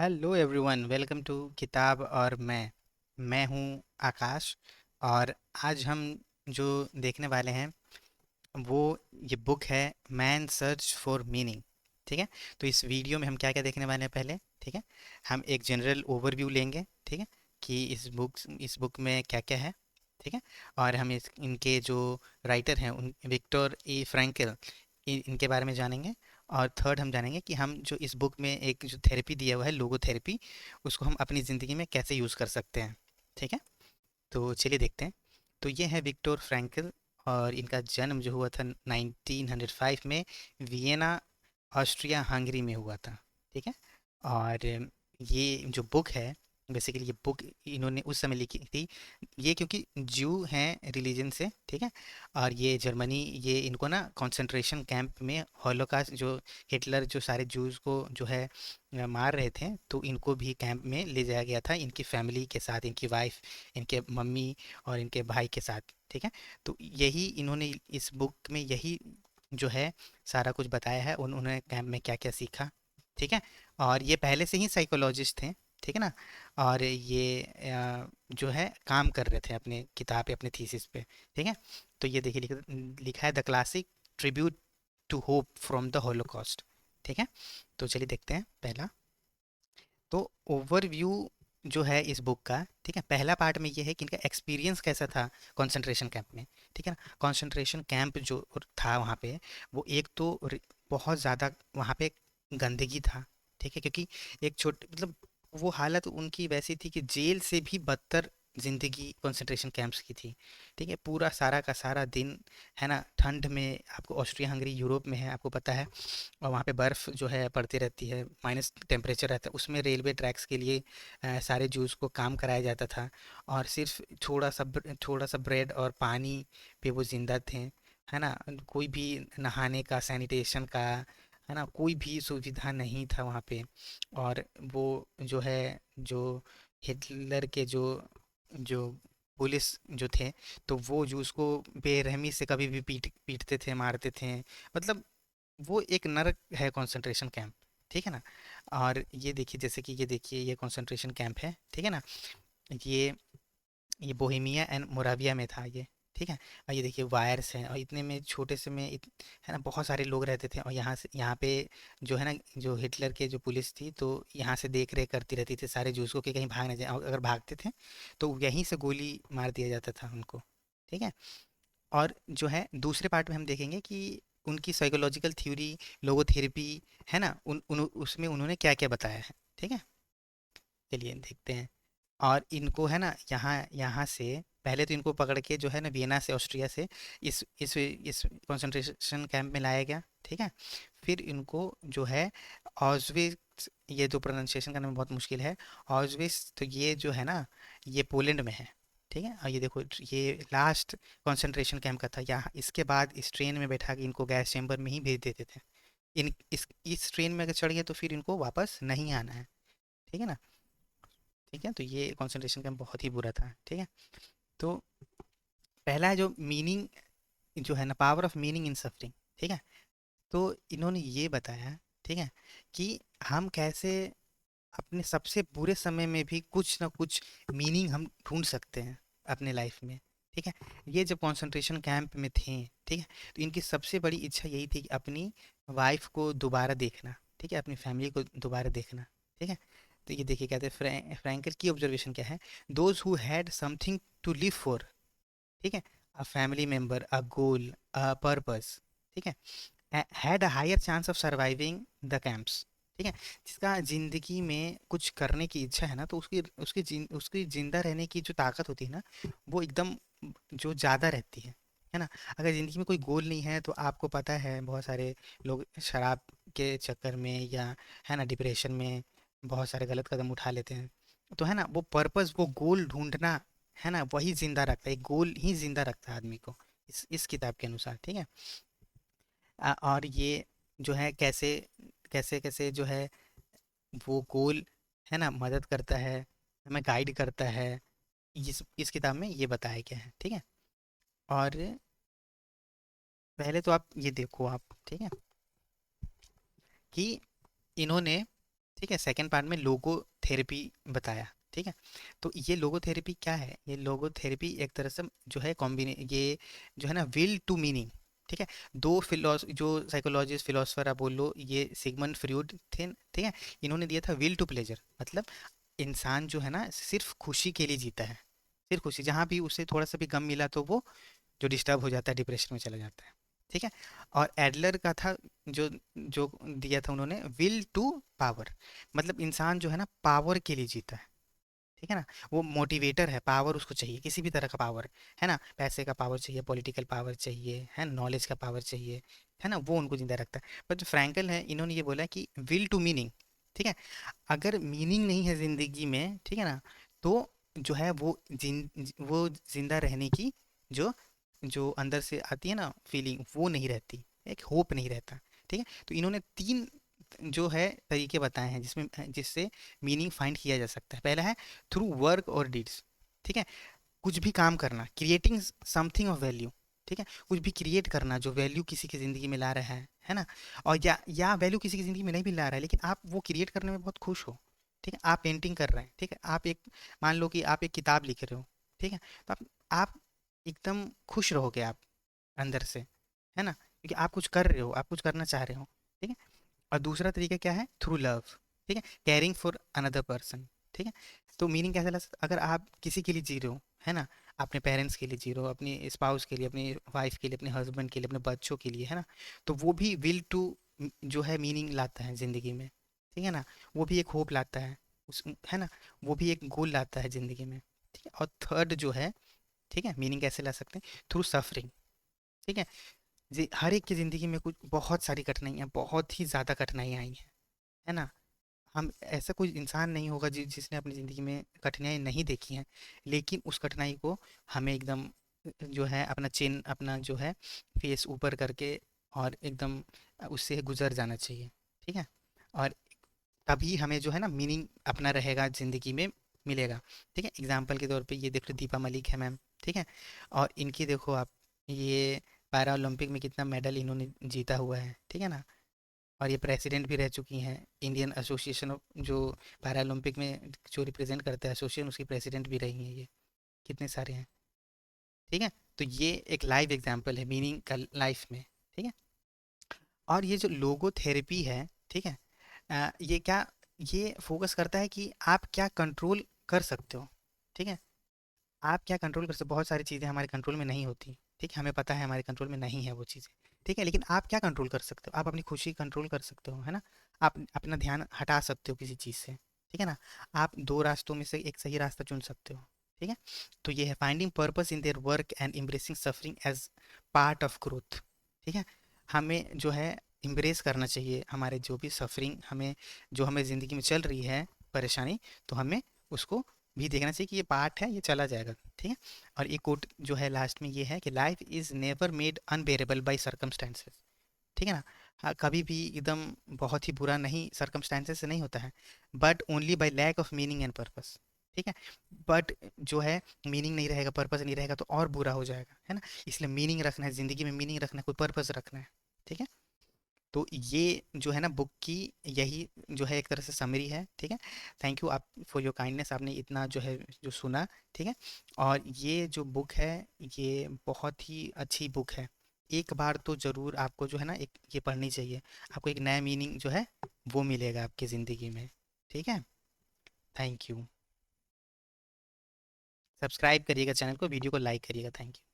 Hello everyone, welcome to किताब और मैं हूँ आकाश। और आज हम जो देखने वाले हैं वो ये बुक है मैन सर्च फॉर मीनिंग। ठीक है। तो इस वीडियो में हम क्या क्या देखने वाले हैं पहले। ठीक है। हम एक जनरल ओवरव्यू लेंगे। ठीक है। कि इस बुक में क्या क्या है। ठीक है। और हम इनके जो राइटर हैं उन विक्टर ई फ्रैंकल इनके बारे में जानेंगे। और थर्ड हम जानेंगे कि हम जो इस बुक में एक जो थेरेपी दिया हुआ है लोगोथेरेपी, उसको हम अपनी ज़िंदगी में कैसे यूज़ कर सकते हैं। ठीक है। तो चलिए देखते हैं। तो ये है विक्टर फ्रैंकल। और इनका जन्म जो हुआ था 1905 में वियना, ऑस्ट्रिया हंगरी में हुआ था। ठीक है। और ये जो बुक है, बेसिकली ये बुक इन्होंने उस समय लिखी थी। ये क्योंकि ज्यू हैं रिलीजन से। ठीक है। और ये जर्मनी, ये इनको ना कंसंट्रेशन कैंप में हॉलोकास्ट, जो हिटलर जो सारे ज्यूज़ को जो है मार रहे थे, तो इनको भी कैंप में ले जाया गया था इनकी फैमिली के साथ, इनकी वाइफ, इनके मम्मी और इनके भाई के साथ। ठीक है। तो यही इन्होंने इस बुक में यही जो है सारा कुछ बताया है, उन्होंने कैंप में क्या क्या सीखा। ठीक है। और ये पहले से ही साइकोलॉजिस्ट थे। ठीक है ना। और ये जो है काम कर रहे थे अपने किताब पे, अपने थीसिस पे। ठीक है। तो ये देखिए लिखा लिखा है the classic tribute to hope from the holocaust. ठीक है। तो चलिए देखते हैं पहला। तो ओवरव्यू जो है इस बुक का, ठीक है, पहला पार्ट में ये है कि इनका एक्सपीरियंस कैसा था कंसंट्रेशन कैंप में। ठीक है ना। कंसंट्रेशन कैंप जो था वहाँ पे, वो एक तो बहुत ज़्यादा वहाँ पे गंदगी था। ठीक है। क्योंकि एक छोटे मतलब वो हालत उनकी वैसी थी कि जेल से भी बदतर ज़िंदगी कंसंट्रेशन कैंप्स की थी। ठीक है। पूरा सारा का सारा दिन, है ना, ठंड में, आपको ऑस्ट्रिया हंगरी यूरोप में है, आपको पता है। और वहाँ पे बर्फ़ जो है पड़ती रहती है, माइनस टेम्परेचर रहता है, उसमें रेलवे ट्रैक्स के लिए सारे जूस को काम कराया जाता था। और सिर्फ थोड़ा सा ब्रेड और पानी पे वो जिंदा थे। है ना। कोई भी नहाने का, सैनिटेशन का, है ना, कोई भी सुविधा नहीं था वहाँ पे। और वो जो है, जो हिटलर के जो जो पुलिस जो थे, तो वो जो उसको बेरहमी से कभी भी पीटते थे, मारते थे। मतलब वो एक नरक है कंसंट्रेशन कैंप। ठीक है ना। और ये देखिए, जैसे कि ये देखिए, ये कंसंट्रेशन कैंप है। ठीक है ना। ये ये बोहेमिया एंड मोराविया में था ये। ठीक है। और ये देखिए वायर्स हैं, और इतने में छोटे से में है ना, बहुत सारे लोग रहते थे। और यहाँ पे जो है ना, जो हिटलर के जो पुलिस थी, तो यहाँ से देख रेख करती रहती थी सारे जूस को कि कहीं भाग ना जाए, और अगर भागते थे तो यहीं से गोली मार दिया जाता था उनको। ठीक है। और जो है दूसरे पार्ट में हम देखेंगे कि उनकी साइकोलॉजिकल थ्योरी, लोगोथेरेपी, है ना, उसमें उन्होंने क्या क्या बताया है। ठीक है। चलिए देखते हैं। और इनको है ना, यहाँ यहाँ से पहले तो इनको पकड़ के जो है ना, वियना से, ऑस्ट्रिया से इस कंसंट्रेशन कैंप में लाया गया। ठीक है। फिर इनको जो है ऑज्विट्स, ये तो प्रोनाउंसिएशन करने में बहुत मुश्किल है। ऑज्विट्स, तो ये जो है ना, ये पोलैंड में है। ठीक है। और ये देखो, ये लास्ट कंसंट्रेशन कैंप का था। यहाँ इसके बाद इस ट्रेन में बैठा के इनको गैस चेंबर में ही भेज देते थे। इस ट्रेन में अगर चढ़ गए तो फिर इनको वापस नहीं आना है। ठीक है ना। ठीक है। तो ये कंसंट्रेशन कैंप बहुत ही बुरा था। ठीक है। तो पहला है जो मीनिंग, जो है ना, power of meaning in suffering. ठीक है। तो इन्होंने ये बताया, ठीक है, कि हम कैसे अपने सबसे बुरे समय में भी कुछ ना कुछ मीनिंग हम ढूंढ सकते हैं अपने लाइफ में। ठीक है। ये जब कंसंट्रेशन कैंप में थे, ठीक है, तो इनकी सबसे बड़ी इच्छा यही थी कि अपनी वाइफ को दोबारा देखना। ठीक है। अपनी फैमिली को दोबारा देखना। ठीक है। तो ये देखिए, कहते हैं फ्रैंकल की ऑब्जर्वेशन क्या है, those who had something to live for. ठीक है। A family member, a goal, a purpose. ठीक है। Had a higher chance of surviving the camps. ठीक है। जिसका जिंदगी में कुछ करने की इच्छा है ना, तो उसकी जिंदा रहने की जो ताकत होती है ना, वो एकदम जो ज़्यादा रहती है ना। अगर ज़िंदगी में कोई गोल नहीं है, तो आपको पता है बहुत सारे लोग शराब के चक्कर में, या है ना, डिप्रेशन में बहुत सारे गलत कदम उठा लेते हैं। तो है ना, वो पर्पस, वो गोल ढूंढना, है ना, वही जिंदा रखता है, एक गोल ही जिंदा रखता है आदमी को, इस किताब के अनुसार। ठीक है। और ये जो है कैसे कैसे कैसे जो है वो गोल, है ना, मदद करता है, हमें गाइड करता है, इस किताब में ये बताया गया है। ठीक है। और पहले तो आप ये देखो आप, ठीक है, कि इन्होंने ठीक है। सेकंड पार्ट में लोगो थेरेपी बताया। ठीक है। तो ये लोगो थेरेपी क्या है? ये लोगो थेरेपी एक तरह से जो है कॉम्बिने ये जो है ना विल टू मीनिंग। ठीक है। दो फिलोस जो साइकोलॉजिस्ट फिलोसफर आप बोल लो, ये सिगमंड फ्रॉयड थे। ठीक है। इन्होंने दिया था विल टू प्लेजर, मतलब इंसान जो है ना सिर्फ खुशी के लिए जीता है। सिर्फ खुशी, जहाँ भी उसे थोड़ा सा भी गम मिला तो वो जो डिस्टर्ब हो जाता है, डिप्रेशन में चला जाता है। ठीक है। और एडलर का था जो जो दिया था उन्होंने विल टू पावर, मतलब इंसान जो है ना पावर के लिए जीता है। ठीक है ना। वो मोटिवेटर है, पावर उसको चाहिए, किसी भी तरह का पावर है ना, पैसे का पावर चाहिए, पॉलिटिकल पावर चाहिए, है नॉलेज का पावर चाहिए, है ना, वो उनको जिंदा रखता है। पर जो फ्रैंकल है, इन्होंने ये बोला कि विल टू मीनिंग। ठीक है। अगर मीनिंग नहीं है जिंदगी में, ठीक है ना, तो जो है वो जिंदा रहने की जो जो अंदर से आती है ना फीलिंग, वो नहीं रहती, एक होप नहीं रहता। ठीक है। तो इन्होंने तीन जो है तरीके बताए हैं जिसमें जिससे मीनिंग फाइंड किया जा सकता है। पहला है थ्रू वर्क और डीड्स। ठीक है। कुछ भी काम करना, क्रिएटिंग समथिंग ऑफ वैल्यू। ठीक है। कुछ भी क्रिएट करना जो वैल्यू किसी की ज़िंदगी में ला रहा है ना। और या वैल्यू किसी की ज़िंदगी में नहीं भी ला रहा है, लेकिन आप वो क्रिएट करने में बहुत खुश हो। ठीक है। आप पेंटिंग कर रहे हैं, ठीक है, आप एक मान लो कि आप एक किताब लिख रहे हो। ठीक है। तो आप एकदम खुश रहोगे आप अंदर से, है ना, क्योंकि आप कुछ कर रहे हो, आप कुछ करना चाह रहे हो। ठीक है। और दूसरा तरीका क्या है? Through love. ठीक है। Carrying for another person. ठीक है। तो मीनिंग कैसे ला सकते, अगर आप किसी के लिए जी रहे हो, है ना, अपने पेरेंट्स के लिए जी रहे हो, अपनी स्पाउस के लिए, अपनी वाइफ के लिए, अपने हस्बैंड के लिए, अपने बच्चों के लिए, है ना, तो वो भी विल टू जो है मीनिंग लाता है ज़िंदगी में। ठीक है ना। वो भी एक होप लाता है उस, है ना, वो भी एक गोल लाता है ज़िंदगी में। ठीक है। और थर्ड जो है, ठीक है, मीनिंग कैसे ला सकते हैं? Through suffering. ठीक है। जी, हर एक की ज़िंदगी में कुछ बहुत सारी कठिनाइयाँ, बहुत ही ज़्यादा कठिनाइयाँ आई हैं, है ना। हम ऐसा कोई इंसान नहीं होगा जिसने अपनी ज़िंदगी में कठिनाई नहीं देखी हैं, लेकिन उस कठिनाई को हमें एकदम जो है अपना चिन, अपना जो है फेस ऊपर करके और एकदम उससे गुजर जाना चाहिए। ठीक है। और तभी हमें जो है ना मीनिंग अपना रहेगा ज़िंदगी में, मिलेगा। ठीक है। एग्जाम्पल के तौर पे ये देख लो, दीपा मलिक है मैम। ठीक है। और इनकी देखो आप, ये पैरा ओलंपिक में कितना मेडल इन्होंने जीता हुआ है। ठीक है ना। और ये प्रेसिडेंट भी रह चुकी हैं इंडियन एसोसिएशन ऑफ जो पैरा ओलंपिक में जो रिप्रेजेंट करता है एसोसिएशन, उसकी प्रेसिडेंट भी रही हैं ये। कितने सारे हैं। ठीक है। तो ये एक लाइव एग्जांपल है मीनिंग का लाइफ में। ठीक है। और ये जो लोगो थेरेपी है, ठीक है, ये क्या, ये फोकस करता है कि आप क्या कंट्रोल कर सकते हो। ठीक है। आप क्या कंट्रोल कर सकते हो, बहुत सारी चीज़ें हमारे कंट्रोल में नहीं होती। ठीक है। हमें पता है हमारे कंट्रोल में नहीं है वो चीज़ें। ठीक है। लेकिन आप क्या कंट्रोल कर सकते हो? आप अपनी खुशी कंट्रोल कर सकते हो, है ना। आप अपना ध्यान हटा सकते हो किसी चीज़ से। ठीक है ना। आप दो रास्तों में से एक सही रास्ता चुन सकते हो। ठीक है। तो ये है finding purpose in their work and embracing suffering as part of growth. ठीक है। हमें जो है एम्ब्रेस करना चाहिए हमारे जो भी सफरिंग हमें, जो हमें ज़िंदगी में चल रही है परेशानी, तो हमें उसको भी देखना चाहिए कि ये पार्ट है, ये चला जाएगा। ठीक है। और एक कोट जो है लास्ट में ये है कि life is never made unbearable by circumstances. ठीक है ना। हाँ, कभी भी एकदम बहुत ही बुरा नहीं सर्कमस्टेंसेस से नहीं होता है, but only by lack of meaning and purpose. ठीक है। बट जो है मीनिंग नहीं रहेगा, पर्पस नहीं रहेगा, तो और बुरा हो जाएगा, है ना। इसलिए मीनिंग रखना है ज़िंदगी में, मीनिंग रखना है, कोई पर्पस रखना है। ठीक है। तो ये जो है ना बुक की, यही जो है एक तरह से समरी है। ठीक है। थैंक यू आप फॉर योर काइंडनेस, आपने इतना जो है जो सुना। ठीक है। और ये जो बुक है, ये बहुत ही अच्छी बुक है। एक बार तो ज़रूर आपको जो है ना एक ये पढ़नी चाहिए। आपको एक नया मीनिंग जो है वो मिलेगा आपकी ज़िंदगी में। ठीक है। Thank you. सब्सक्राइब करिएगा चैनल को, वीडियो को लाइक करिएगा। Thank you.